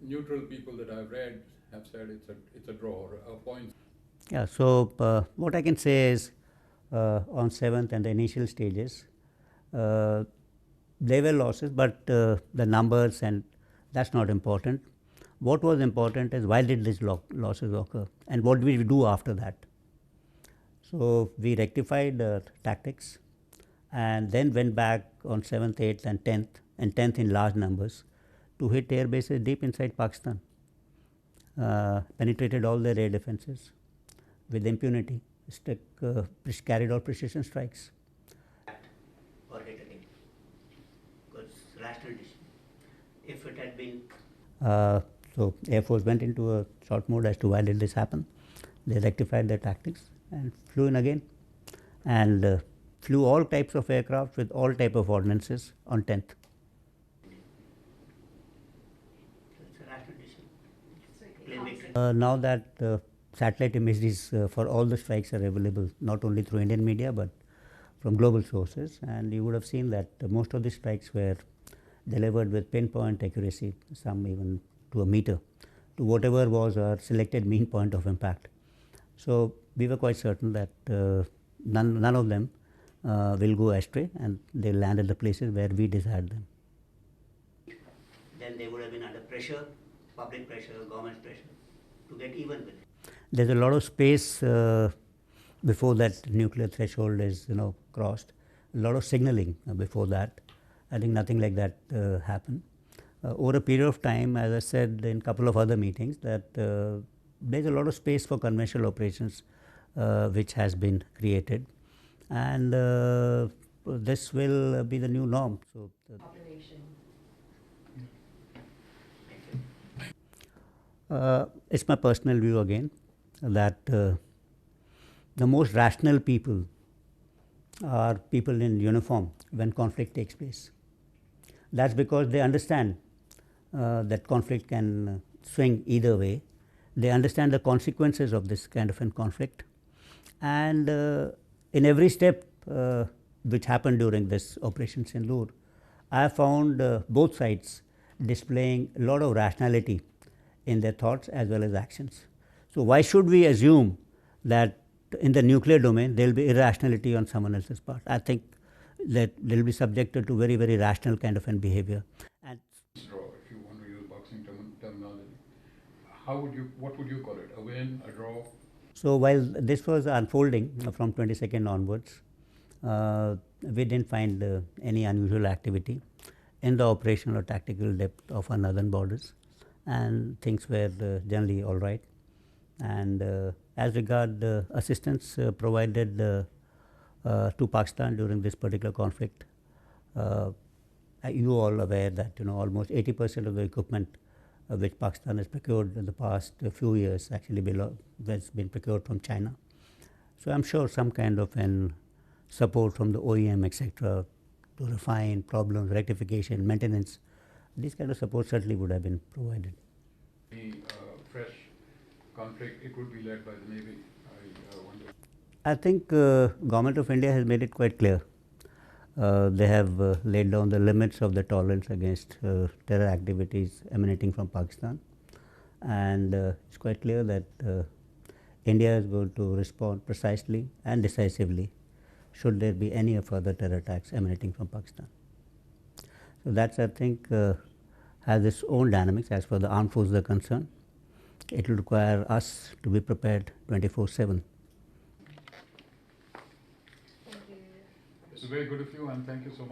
neutral people that I've read have said it's a draw or a point. Yeah, so what I can say is on 7th and the initial stages, there were losses, but the numbers and that's not important. What was important is why did these losses occur and what did we do after that. So we rectified tactics and then went back on 7th, 8th and 10th in large numbers to hit air bases deep inside Pakistan. Penetrated all their air defenses with impunity, carried out precision strikes. Or hit again, because rational decision. If it had been so Air Force went into a short mode as to why did this happen. They rectified their tactics and flew in again, and flew all types of aircraft with all type of ordnances on 10th. Now that satellite imageries for all the strikes are available, not only through Indian media but from global sources, and you would have seen that most of the strikes were delivered with pinpoint accuracy, some even to a meter, to whatever was our selected mean point of impact. So we were quite certain that none of them will go astray and they will land at the places where we desired them. Then they would have been under pressure, public pressure, government pressure, to get even with it. There's a lot of space before that nuclear threshold is crossed. A lot of signaling before that. I think nothing like that happened. Over a period of time, as I said in a couple of other meetings, that there's a lot of space for conventional operations which has been created, and this will be the new norm. So it's my personal view again that the most rational people are people in uniform when conflict takes place. That's because they understand that conflict can swing either way. They understand the consequences of this kind of a conflict, and in every step which happened during this Operation Sindoor, I found both sides displaying a lot of rationality in their thoughts as well as actions. So why should we assume that in the nuclear domain there will be irrationality on someone else's part? I think that they will be subjected to very, very rational kind of an behavior. And draw, if you want to use boxing terminology, what would you call it? A win, a draw? So while this was unfolding from 22nd onwards, we didn't find any unusual activity in the operational or tactical depth of our northern borders, and things were generally all right. And as regard assistance provided to Pakistan during this particular conflict, you all aware that almost 80% of the equipment which Pakistan has procured in the past few years actually has been procured from China. So I'm sure some kind of an support from the OEM, etc., to refine problems, rectification, maintenance, this kind of support certainly would have been provided. Any fresh conflict, it would be led by the Navy, I wonder. I think Government of India has made it quite clear. They have laid down the limits of the tolerance against terror activities emanating from Pakistan, and it's quite clear that India is going to respond precisely and decisively should there be any further terror attacks emanating from Pakistan. So that's, I think, has its own dynamics as far as the armed forces are concerned. It will require us to be prepared 24/7. It's very good of you, and thank you so much.